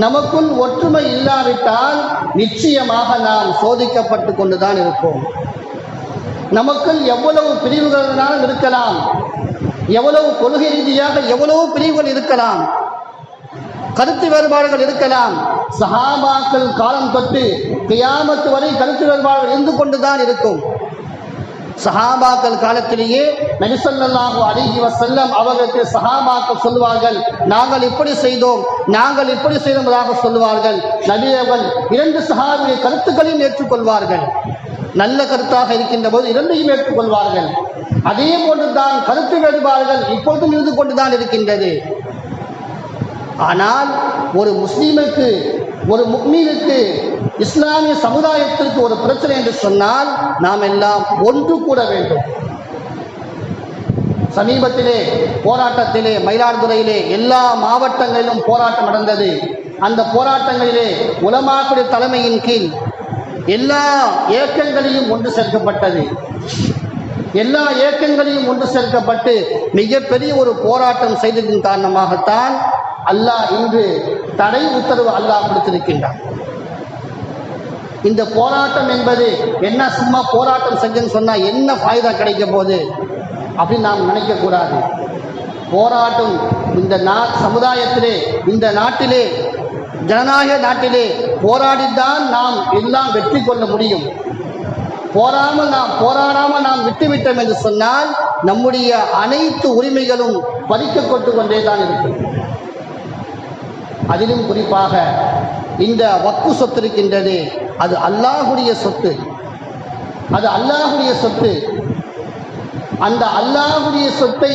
நமக்குள் ஒற்றுமை இல்லாவிட்டால் நிச்சயமாக நாம் சோதிக்கப்பட்டு கொண்டுதான் இருப்போம். நமக்குள் எவ்வளவு பிரிவுகளாலும் இருக்கலாம், எவ்வளவு கொள்கை ரீதியாக எவ்வளவு பிரிவுகள் இருக்கலாம், கருத்து வேறுபாடுகள் இருக்கலாம். சஹாபாக்கள் காலம் தொட்டு கியாமத் வரை கருத்து வேறுபாடுகள் இருந்து கொண்டுதான் இருக்கும். சஹாபாக்கள் காலத்திலேயே நபி ஸல்லல்லாஹு அலைஹி வஸல்லம் அவர்களுக்கு சஹாபாக்கள் சொல்வார்கள், நாங்கள் இப்படி செய்தோம், நாங்கள் இப்படி செய்தோம் என்பதாக சொல்வார்கள். நபி அவர்கள் 2 சஹாபிய கருத்துக்களையும் ஏற்றுக்கொள்வார்கள். நல்ல கருத்தாக இருக்கின்ற போது 2ஐயும் ஏற்றுக்கொள்வார்கள். அதே போன்றுதான் கருத்து வேறுபாடுகள் இப்பொழுதும் இருந்து கொண்டுதான் இருக்கின்றது. ஆனால் ஒரு முஸ்லீமுக்கு, ஒரு முஃமினுக்கு, இஸ்லாமிய சமுதாயத்திற்கு ஒரு பிரச்சனை என்று சொன்னால் நாம் எல்லாம் ஒன்று கூட வேண்டும். சமீபத்திலே போராட்டத்திலே மயிலாடுதுறையிலே எல்லா மாவட்டங்களிலும் போராட்டம் நடந்தது. அந்த போராட்டங்களிலே உலமாக்களுடைய தலைமையின் கீழ் எல்லா இயக்கங்களையும் ஒன்று சேர்க்கப்பட்டது. எல்லா இயக்கங்களையும் ஒன்று சேர்க்கப்பட்டு மிகப்பெரிய ஒரு போராட்டம் செய்ததின் காரணமாகத்தான் அல்லாஹ் இன்று தடை உத்தரவு அல்லாஹ் கொடுத்திருக்கின்றான். இந்த போராட்டம் என்பது என்ன, சும்மா போராட்டம் செஞ்சேன்னு சொன்னா என்ன ஃபாய்தா கிடைக்க போகுது அப்படின்னு நாம் நினைக்கக்கூடாது. போராட்டம் இந்த சமுதாயத்திலே, இந்த நாட்டிலே, ஜனநாயக நாட்டிலே போராடித்தான் நாம் எல்லாம் வெற்றி கொள்ள முடியும். போராடாமல் நாம் விட்டுவிட்டோம் என்று சொன்னால் நம்முடைய அனைத்து உரிமைகளும் பறிக்கப்பட்டு கொண்டே தான் இருக்கும். அதிலும் குறிப்பாக இந்த வக்ஃப் சொத்து இருக்கின்றது, அது அல்லாஹ்வுடைய சொத்து, அது அல்லாஹ்வுடைய சொத்து. அந்த அல்லாஹ்வுடைய சொத்தை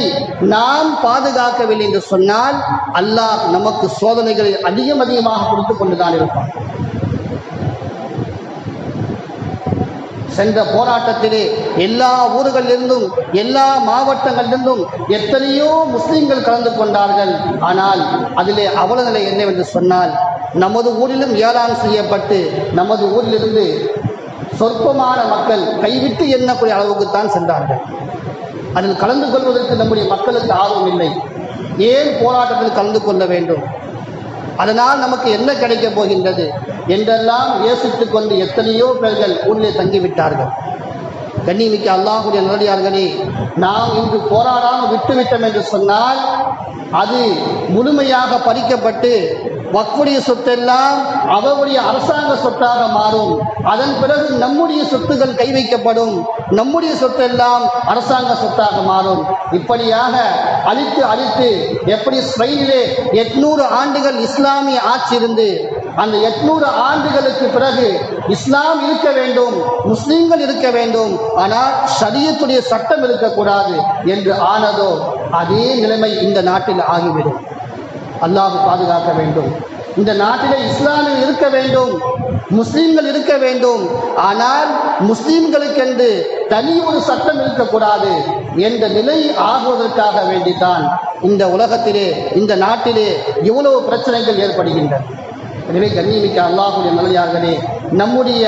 நாம் பாதுகாக்கவில்லை என்று சொன்னால் அல்லாஹ் நமக்கு சோதனைகளை அதிகமாக கொடுத்து கொண்டுதான் இருப்பான். சென்ற போராட்டத்திலே எல்லா ஊர்களிலிருந்தும் எல்லா மாவட்டங்களிலிருந்தும் எத்தனையோ முஸ்லிம்கள் கலந்து கொண்டார்கள். ஆனால் அதிலே அவல நிலை என்னவென்று சொன்னால் நமது ஊரிலும் ஏலான் செய்யப்பட்டு நமது ஊரிலிருந்து சொற்பமான மக்கள் கைவிட்டு எண்ணக்கூடிய அளவுக்குத்தான் சென்றார்கள். அதில் கலந்து கொள்வதற்கு நம்முடைய மக்களுக்கு ஆர்வம் இல்லை. ஏன் போராட்டத்தில் கலந்து கொள்ள வேண்டும், அதனால் நமக்கு என்ன கிடைக்கப் போகின்றது என்றெல்லாம் யோசித்துக் கொண்டு எத்தனையோ பேர்கள் ஊரிலே தங்கிவிட்டார்கள். கண்ணியமிக்க அல்லாஹ்வுடைய நல்லடியார்களே, நாம் இன்று போராடாமல் விட்டுவிட்டோம் என்று சொன்னால் அது முழுமையாக பறிக்கப்பட்டு வக்ஃபுடைய சொத்தெல்லாம் அவருடைய அரசாங்க சொத்தாக மாறும். அதன் பிறகு நம்முடைய சொத்துகள் கை வைக்கப்படும், நம்முடைய சொத்தெல்லாம் அரசாங்க சொத்தாக மாறும். இப்படியாக அழித்து எப்படி ஸ்பெயினிலே 800 ஆண்டுகள் இஸ்லாமிய ஆட்சி இருந்து அந்த 800 ஆண்டுகளுக்கு பிறகு இஸ்லாம் இருக்க வேண்டும், முஸ்லிம்கள் இருக்க வேண்டும், ஆனால் ஷரியத்துடைய சட்டம் இருக்கக்கூடாது என்று ஆனதோ அதே நிலைமை இந்த நாட்டில் ஆகிவிடும். அல்லாஹ் பாதுகாக்க வேண்டும். இந்த நாட்டிலே இஸ்லாமில் இருக்க வேண்டும், முஸ்லிம்கள் இருக்க வேண்டும், ஆனால் முஸ்லிம்களுக்கென்று தனி ஒரு சட்டம் இருக்கக்கூடாது என்ற நிலை ஆகுவதற்காக வேண்டித்தான் இந்த உலகத்திலே இந்த நாட்டிலே இவ்வளவு பிரச்சனைகள் ஏற்படுகின்றன. எனவே கண்ணியமிக்க அல்லாஹ்வுடைய நல்லடியார்களே, நம்முடைய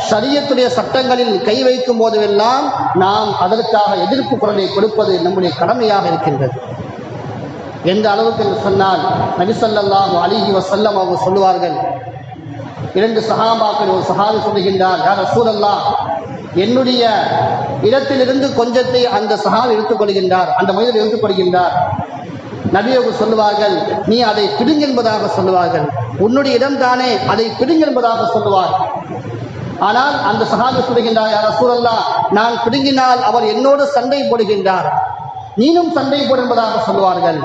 ஷரியத்துடைய சட்டங்களில் கை வைக்கும் போதெல்லாம் நாம் அதற்காக எதிர்ப்பு குரலை கொடுப்பது நம்முடைய கடமையாக இருக்கின்றது. எந்த அளவுக்கு என்று சொன்னால், நபி ஸல்லல்லாஹு அலைஹி வஸல்லம் அவர்கள் சொல்லுவார்கள், 2 சஹாபாக்கள், ஒரு சஹாபி சொல்லுகின்றார், யா ரசூலல்லாஹ், என்னுடைய இடத்திலிருந்து கொஞ்சத்தை அந்த சஹாபி எடுத்துக்கொள்கின்றார், அந்த மனிதர் எடுத்துக்கொள்கின்றார். நபி அவர்கள் சொல்லுவார்கள், நீ அதை பிடுங்க என்பதாக சொல்லுவார்கள். உன்னுடைய இடம் தானே, அதை பிடுங்க என்பதாக சொல்லுவார். ஆனால் அந்த சஹாபி சொல்லுகின்றார், யா ரசூலல்லாஹ், நான் பிடுங்கினால் அவர் என்னோடு சண்டை போடுகின்றார், நீனும் சண்டை போடு என்பதாக சொல்லுவார்கள்.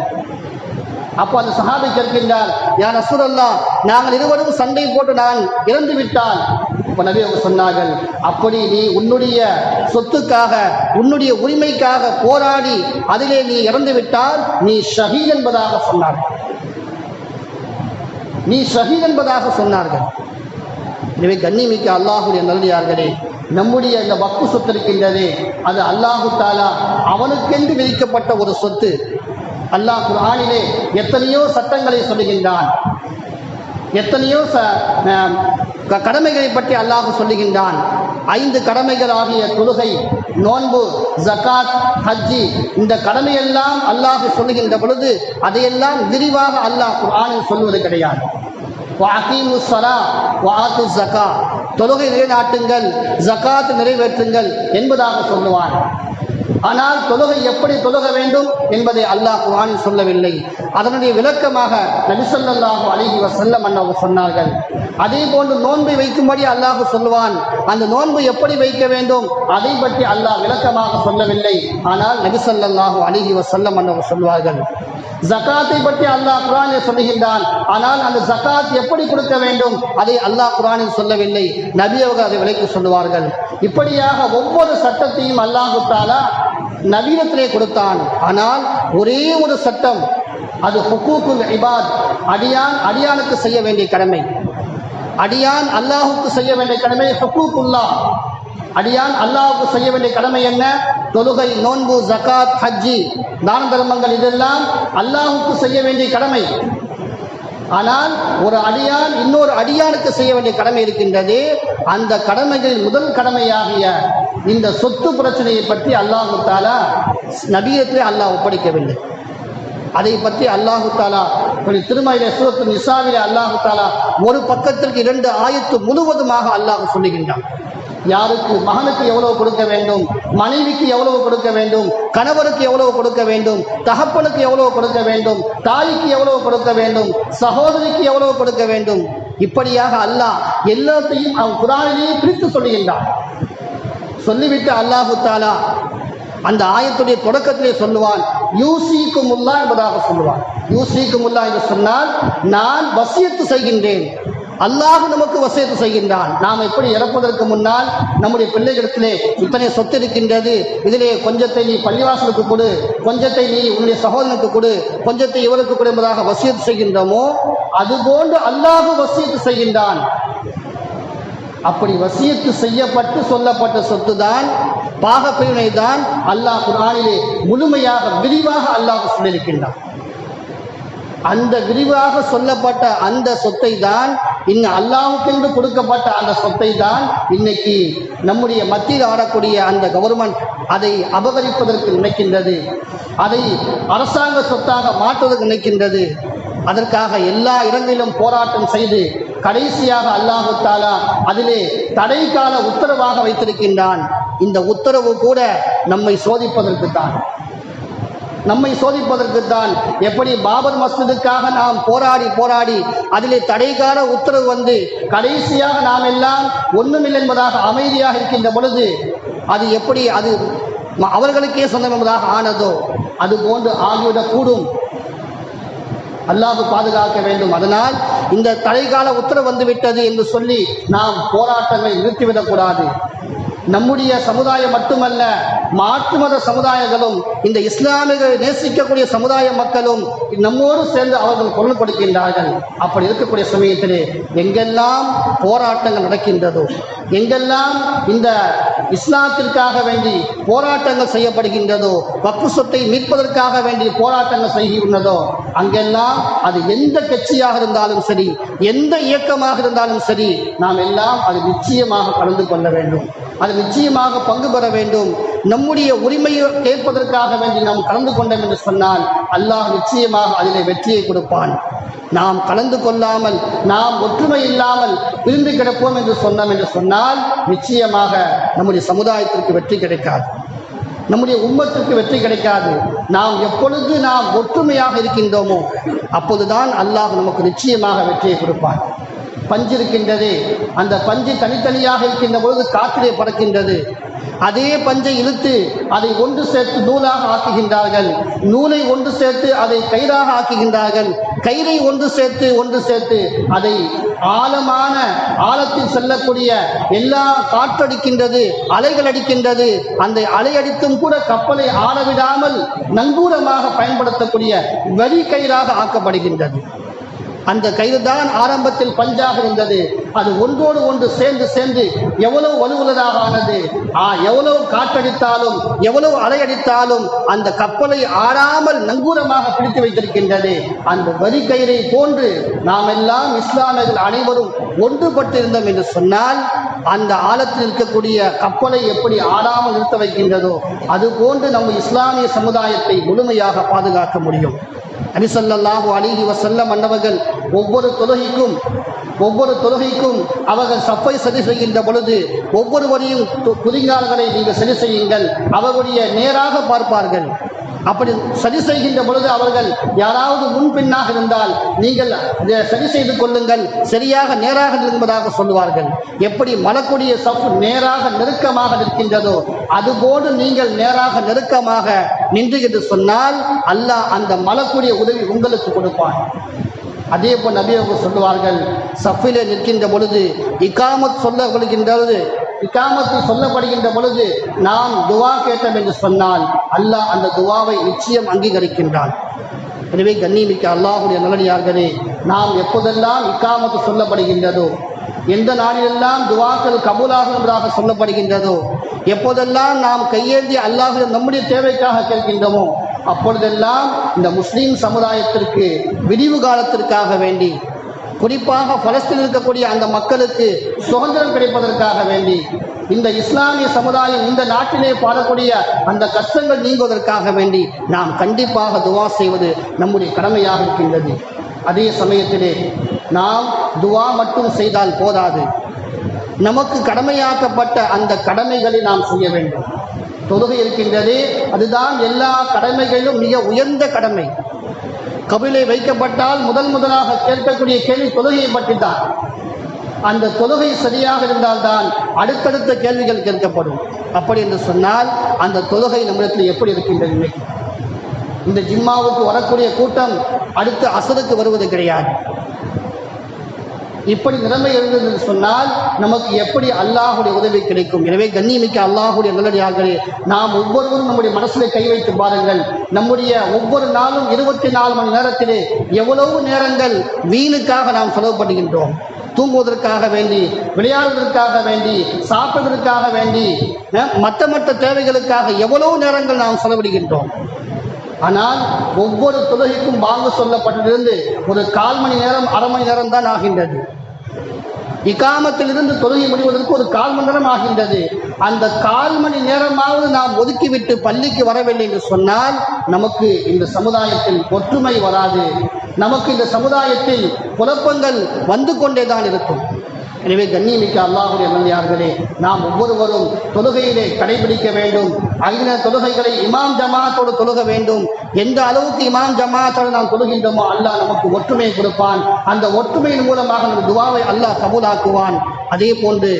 அப்போ அந்த சஹாபி கேட்கின்றார், யா ரசூலல்லாஹ், நாங்கள் இருவரும் சண்டை போட்டு நான் இறந்து விட்டால்? இப்போ நபி அவர்கள் சொன்னார்கள், அப்படி நீ உன்னுடைய சொத்துக்காக உன்னுடைய உரிமைக்காக போராடி அதிலே நீ இறந்து விட்டால் நீ ஷஹீத் என்பதாக சொன்னார்கள். நீ ஷஹீத் என்பதாக சொன்னார்கள். எனவே கண்ணியமிக்க அல்லாஹ்வுடைய நல்லடியார்களே, நம்முடைய இந்த வக்ஃப் சொத்து இருக்கின்றதே, அது அல்லாஹு தஆலா அவனுக்கென்று விதிக்கப்பட்ட ஒரு சொத்து. அல்லாஹ் குர்ஆனிலே எத்தனையோ சட்டங்களை சொல்லுகின்றான், எத்தனையோ கடமைகளை பற்றி அல்லாஹ் சொல்லுகின்றான். 5 கடமைகள் ஆகிய தொழுகை, நோன்பு, ஜகாத், ஹஜ்ஜி, இந்த கடமையெல்லாம் அல்லாஹ் சொல்லுகின்ற பொழுது அதையெல்லாம் விரிவாக அல்லாஹ் குர்ஆனில் சொல்வது கிடையாது. வஅகீமுஸ் ஸலாத் வஆத்துஸ் ஸகாத், தொழுகை நிலைநாட்டுங்கள், ஜகாத் நிறைவேற்றுங்கள் என்பதாக சொல்லுவான். ஆனால் தொழுகை எப்படி தொழுக வேண்டும் என்பதை அல்லாஹ் குர்ஆனில் சொல்லவில்லை. அதனுடைய விளக்கமாக நபி ஸல்லல்லாஹு அலைஹி வஸல்லம் அவர்கள் சொன்னார்கள். அதே போன்று நோன்பை வைக்கும்படி அல்லாஹ் சொல்லுவான். அந்த நோன்பு எப்படி வைக்க வேண்டும் அதை பற்றி அல்லாஹ் விளக்கமாக சொல்லவில்லை. ஆனால் நபி ஸல்லல்லாஹு அலைஹி வஸல்லம் அவர்கள் சொல்வார்கள். ஜகாத்தை பற்றி அல்லாஹ் குர்ஆனில் சொல்லுகின்றான். ஆனால் அந்த ஜகாத் எப்படி கொடுக்க வேண்டும் அதை அல்லாஹ் குர்ஆனில் சொல்லவில்லை. நபி அவர்கள் அதை விளக்கி சொல்லுவார்கள். இப்படியாக ஒவ்வொரு சட்டத்தையும் அல்லாஹ் தஆலா நவீனத்திலே கொடுத்தான். ஆனால் ஒரே ஒரு சட்டம், அது ஹுக்கூக்குல் இபாத், அடியானுக்கு செய்ய வேண்டிய கடமை. அடியான் அல்லாஹுக்கு செய்ய வேண்டிய கடமை ஹுக்கூக்குல்லாஹ். அடியான் அல்லாஹுக்கு செய்ய வேண்டிய கடமை என்ன? தொழுகை, நோன்பு, ஜகாத், ஹஜ்ஜி, தான தர்மங்கள், இதெல்லாம் அல்லாஹுக்கு செய்ய வேண்டிய கடமை. ஆனால் ஒரு அடியான் இன்னொரு அடியானுக்கு செய்ய வேண்டிய கடமை இருக்கின்றது. அந்த கடமைகளில் முதல் கடமையாகிய இந்த சொத்து பிரச்சனையை பற்றி அல்லாஹு தஆலா நபியிடத்திலே அல்லாஹ் ஒப்படைக்கவில்லை. அதை பற்றி அல்லாஹு தஆலா திருமறையிலே சூரத்து நிசாவிலே அல்லாஹு தஆலா ஒரு பக்கத்திற்கு 2 ஆயத்து முழுவதுமாக அல்லாஹ் சொல்லுகின்றான். யாருக்கு மகனுக்கு எவ்வளவு கொடுக்க வேண்டும், மனைவிக்கு எவ்வளவு கொடுக்க வேண்டும், கணவருக்கு எவ்வளவு கொடுக்க வேண்டும், தகப்பனுக்கு எவ்வளவு கொடுக்க வேண்டும், தாய்க்கு எவ்வளவு கொடுக்க வேண்டும், சகோதரிக்கு எவ்வளவு கொடுக்க வேண்டும், இப்படியாக அல்லாஹ் எல்லாத்தையும் அவன் குர்ஆனிலேயே பிரித்து சொல்லுகின்றான். சொல்லிவிட்டு அல்லாஹு தஆலா அந்த ஆயத்துடைய தொடக்கத்திலே சொல்லுவான், யூசிக்குமுல்லாஹ் என்பதாக சொல்லுவான். யூசிக்குமுல்லாஹ் என்று சொன்னால் நான் வசியத்து செய்கின்றேன். அல்லாஹ் நமக்கு வசியத்து செய்கின்றான். நாம் எப்படி இறப்பதற்கு முன்னால் நம்முடைய பிள்ளைகளிடத்திலே இத்தனை சொத்து இருக்கின்றது, இதிலே கொஞ்சத்தை நீ பள்ளிவாசலுக்கு கொடு, கொஞ்சத்தை நீ உன்னுடைய சகோதரனுக்கு கொடு, கொஞ்சத்தை இவருக்கு கொடு என்பதாக வசியத்து செய்கின்றோமோ அதுபோன்று அல்லாஹ் வசியத்து செய்கின்றான். அப்படி வசியத்து செய்யப்பட்டு சொல்லப்பட்ட சொத்து தான், பாகப்பிரிவினை தான் அல்லாஹ் குர்ஆனிலே முழுமையாக விரிவாக அல்லாஹ் சொல்லியிருக்கின்றான். அந்த விரிவாக சொல்லப்பட்ட அந்த சொத்தை தான், இன்னும் அல்லாஹ்வுக்கென்று கொடுக்கப்பட்ட அந்த சொத்தை தான் இன்னைக்கு நம்முடைய மத்தியில் ஆடக்கூடிய அந்த கவர்மெண்ட் அதை அபகரிப்பதற்கு நினைக்கின்றது, அதை அரசாங்க சொத்தாக மாற்றுவதற்கு நினைக்கின்றது. அதற்காக எல்லா இடங்களிலும் போராட்டம் செய்து கடைசியாக அல்லாஹ் தஆலா அதிலே தடைக்கால உத்தரவாக வைத்திருக்கின்றான். இந்த உத்தரவு கூட நம்மை சோதிப்பதற்குத்தான், எப்படி பாபர் மஸ்ஜிதுக்காக நாம் போராடி அதிலே தடைக்கால உத்தரவு வந்து கடைசியாக நாம் எல்லாம் ஒண்ணுமில்லை என்பதாக அமைதியாக இருக்கின்ற பொழுது அது எப்படி அது அவர்களுக்கே சொந்தம் என்பதாக ஆனதோ அது போன்று ஆகிவிடக்கூடும். அல்லாஹ் பாதுகாக்க வேண்டும். அதனால் இந்த தலைகால உத்தரவு வந்துவிட்டது என்று சொல்லி நாம் போராட்டங்களை நிறுத்திவிடக்கூடாது. நம்முடைய சமுதாயம் மட்டுமல்ல, மாற்று மத சமுதாயங்களும் இந்த இஸ்லாமிய நேசிக்கக்கூடிய சமுதாய மக்களும் நம்மோடு சேர்ந்து அவர்கள் குரல் கொடுக்கின்றார்கள். அப்படி இருக்கக்கூடிய சமயத்திலே எங்கெல்லாம் போராட்டங்கள் நடக்கின்றதோ, எங்கெல்லாம் இந்த இஸ்லாத்திற்காக வேண்டி போராட்டங்கள் செய்யப்படுகின்றதோ, வக்ஃப் சொத்தை மீட்பதற்காக வேண்டி போராட்டங்கள் செய்கின்றதோ, அங்கெல்லாம் அது எந்த கட்சியாக இருந்தாலும் சரி, எந்த இயக்கமாக இருந்தாலும் சரி, நாம் எல்லாம் அது நிச்சயமாக கலந்து கொள்ள வேண்டும், அது நிச்சயமாக பங்கு பெற வேண்டும். நம்முடைய உரிமையை கேட்பதற்காக வேண்டி நாம் கலந்து கொண்டோம் என்று சொன்னால் அல்லாஹ் நிச்சயமாக அதிலே வெற்றியை கொடுப்பான். நாம் கலந்து கொள்ளாமல், நாம் ஒற்றுமை இல்லாமல் பிரிந்து கிடப்போம் என்று சொன்னோம் என்று சொன்னால் நிச்சயமாக நம்முடைய சமுதாயத்திற்கு வெற்றி கிடைக்காது, நம்முடைய உம்மத்திற்கு வெற்றி கிடைக்காது. நாம் எப்பொழுது நாம் ஒற்றுமையாக இருக்கின்றோமோ அப்போதுதான் அல்லாஹ் நமக்கு நிச்சயமாக வெற்றியை கொடுப்பான். பஞ்சு இருக்கின்றது, அந்த பஞ்சு தனித்தனியாக இருக்கின்ற பொழுது காற்றிலே பறக்கின்றது. அதே பஞ்சை இழுத்து அதை ஒன்று சேர்த்து நூலாக ஆக்குகின்றார்கள், நூலை ஒன்று சேர்த்து அதை கயிறாக ஆக்குகின்றார்கள், கயிறை ஒன்று சேர்த்து அதை ஆழமான ஆழத்தில் செல்லக்கூடிய எல்லா காற்றடிக்கின்றது, அலைகள் அடிக்கின்றது. அந்த அலை அடித்தும் கூட கப்பலை ஆளவிடாமல் நங்கூரமாக பயன்படுத்தக்கூடிய வரி கயிறாக ஆக்கப்படுகின்றது. அந்த கயிறு தான் ஆரம்பத்தில் பஞ்சாக இருந்தது. அது ஒன்றோடு ஒன்று சேர்ந்து எவ்வளவு வலுவுள்ளதாக ஆனது. எவ்வளவு காற்றடித்தாலும், எவ்வளவு அலையடித்தாலும் அந்த கப்பலை ஆறாமல் நங்கூரமாக பிடித்து வைத்திருக்கின்றது. அந்த வரி கயிறை போன்று நாம் எல்லாம் இஸ்லாமியர்கள் அனைவரும் ஒன்றுபட்டு இருந்தோம் என்று சொன்னால் அந்த ஆழத்தில் இருக்கக்கூடிய கப்பலை எப்படி ஆடாமல் நிறுத்த வைக்கின்றதோ அது போன்று நம்ம இஸ்லாமிய சமுதாயத்தை முழுமையாக பாதுகாக்க முடியும். நபி ஸல்லல்லாஹு அலைஹி வஸல்லம் அன்னவர்கள் ஒவ்வொரு தொழுகைக்கும் அவர்கள் சஃபை சரி செய்கின்ற பொழுது ஒவ்வொருவரையும் குதிங்கால்களை நீங்கள் சரி செய்யுங்கள், அவர்களுடைய நேராக பார்ப்பார்கள். அப்படி சரி செய்கின்ற பொழுது அவர்கள் யாராவது முன்பின்னாக இருந்தால் நீங்கள் சரி செய்து கொள்ளுங்கள், சரியாக நேராக நிற்பதாக சொல்லுவார்கள். எப்படி மலக்குடைய சஃப் நேராக நெருக்கமாக நிற்கின்றதோ அதுபோன்று நீங்கள் நேராக நெருக்கமாக நின்று என்று சொன்னால் அல்லாஹ் அந்த மலக்குடைய உதவி உங்களுக்கு கொடுப்பான். அதே போல் நபி அவர்கள் சொல்லுவார்கள், சஃபிலே நிற்கின்ற பொழுது இகாமத் சொல்லப்படுகின்ற பொழுது நாம் துவா கேட்டோம் என்று சொன்னால் அல்லாஹ் அந்த துவாவை நிச்சயம் அங்கீகரிக்கின்றான். எனவே கண்ணியமிக்க அல்லாஹ்வுடைய நல்லடியார்களே, நாம் எப்போதெல்லாம் இகாமத்து சொல்லப்படுகின்றதோ, எந்த நாளிலெல்லாம் துவாக்கள் கபூலாகும் என்பதாக சொல்லப்படுகின்றதோ, எப்போதெல்லாம் நாம் கையேந்தி அல்லாஹ்விடம் நம்முடைய தேவைக்காக கேட்கின்றோமோ அப்பொழுதெல்லாம் இந்த முஸ்லீம் சமுதாயத்திற்கு விடிவு காலத்திற்காக வேண்டி, குறிப்பாக பலஸ்தீனில் இருக்கக்கூடிய அந்த மக்களுக்கு சுதந்திரம் கிடைப்பதற்காக வேண்டி, இந்த இஸ்லாமிய சமுதாயம் இந்த நாட்டிலே பாடக்கூடிய அந்த கஷ்டங்கள் நீங்குவதற்காக வேண்டி நாம் கண்டிப்பாக துவா செய்வது நம்முடைய கடமையாக இருக்கின்றது. அதே சமயத்திலே நாம் துவா மட்டும் செய்தால் போதாது, நமக்கு கடமையாக்கப்பட்ட அந்த கடமைகளை நாம் செய்ய வேண்டும். தொழுகை இருக்கின்றது, அதுதான் எல்லா கடமைகளிலும் மிக உயர்ந்த கடமை. கபிலை வைக்கப்பட்டால் முதலாக கேட்கக்கூடிய கேள்வி தொழுகையை பற்றி தான். அந்த தொழுகை சரியாக இருந்தால்தான் அடுத்தடுத்த கேள்விகள் கேட்கப்படும். அப்படி என்று சொன்னால் அந்த தொழுகை நம்மிடத்தில் எப்படி இருக்கின்றது? இன்னைக்கு இந்த ஜிம்மாவுக்கு வரக்கூடிய கூட்டம் அடுத்து அசருக்கு வருவது கிடையாது. இப்படி நிலைமை இருந்தது என்று சொன்னால் நமக்கு எப்படி அல்லாஹுடைய உதவி கிடைக்கும்? எனவே கண்ணியமிக்க அல்லாஹுடைய நல்லடியார்களே, நாம் ஒவ்வொருவரும் நம்முடைய மனசிலே கை வைத்து பாருங்கள். நம்முடைய ஒவ்வொரு நாளும் 24 மணி நேரத்திலே எவ்வளவு நேரங்கள் வீணுக்காக நாம் செலவுபடுகின்றோம். தூங்குவதற்காக வேண்டி, விளையாடுவதற்காக வேண்டி, சாப்பிடுவதற்காக வேண்டி, மற்ற தேவைகளுக்காக எவ்வளவு நேரங்கள் நாம் செலவிடுகின்றோம். ஆனால் ஒவ்வொரு தொழுகைக்கும் வாங்க சொல்லப்பட்டிருந்து ஒரு 1/4 மணி நேரம், அரை மணி நேரம் தான் ஆகின்றது. இகாமத்திலிருந்து தொழுகை முடிவதற்கு ஒரு 1/4 மணி நேரம் ஆகின்றது. அந்த 1/4 மணி நேரமாவது நாம் ஒதுக்கிவிட்டு பள்ளிக்கு வரவில்லை என்று சொன்னால் நமக்கு இந்த சமுதாயத்தில் ஒற்றுமை வராது, நமக்கு இந்த சமுதாயத்தில் குழப்பங்கள் வந்து கொண்டேதான் இருக்கும். எனவே கண்ணியமிக்க அல்லாஹுடைய நல்லடியார்களே, நாம் ஒவ்வொருவரும் தொழுகையிலே கடைபிடிக்க வேண்டும். 5 தொழுகைகளை இமாம் ஜமாத்தோடு தொழுக வேண்டும். எந்த அளவுக்கு இமாம் ஜமாத்தோடு நாம் தொழுகின்றோமோ அல்லாஹ் நமக்கு ஒற்றுமையை கொடுப்பான். அந்த ஒற்றுமையின் மூலமாக நம்ம துவாவை அல்லாஹ் கபூலாக்குவான். அதே போன்று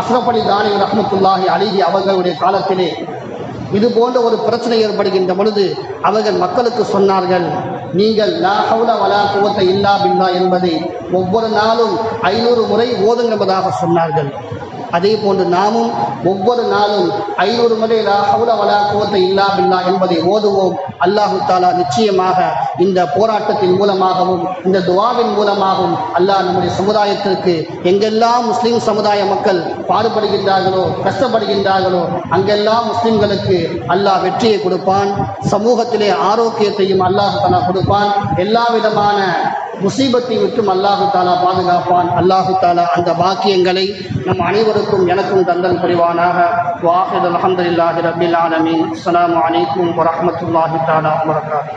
அஸ்ரஃப் அலி தானி ரஹ்மத்துல்லாஹி அலைஹி அவர்களுடைய காலத்திலே இது போன்ற ஒரு பிரச்சனை ஏற்படுகின்ற பொழுது அவர்கள் மக்களுக்கு சொன்னார்கள், நீங்கள் லா ஹவுல வலா குவத்த இல்லா பில்லா என்பதை ஒவ்வொரு நாளும் 500 முறை ஓதுங்க என்பதாக சொன்னார்கள். அதே போன்று நாமும் ஒவ்வொரு நாளும் 500 முறை லா ஹவுல வலா குவத்த இல்லா பில்லா என்பதை ஓதுவோம். அல்லாஹு தாலா நிச்சயமாக இந்த போராட்டத்தின் மூலமாகவும் இந்த துஆவின் மூலமாகவும் அல்லாஹ் நம்முடைய சமுதாயத்திற்கு எங்கெல்லாம் முஸ்லிம் சமுதாய மக்கள் பாடுபடுகின்றார்களோ கஷ்டப்படுகின்றார்களோ அங்கெல்லாம் முஸ்லிம்களுக்கு அல்லாஹ் வெற்றியை கொடுப்பான். சமூகத்திலே ஆரோக்கியத்தையும் அல்லாஹு தாலா கொடுப்பான். எல்லா விதமான முசீபத்தை விட்டும் அல்லாஹு தாலா பாதுகாப்பான். அல்லாஹு தாலா அந்த பாக்கியங்களை நம் அனைவருக்கும் எனக்கும் தந்தல் புரிவானாக. வாஹித் அல்ஹம்துலில்லாஹி ரப்பில் ஆலமீன். அஸ்ஸலாமு அலைக்கும் வரஹ்மத்துல்லாஹி தஆலா வபரகாத்துஹு.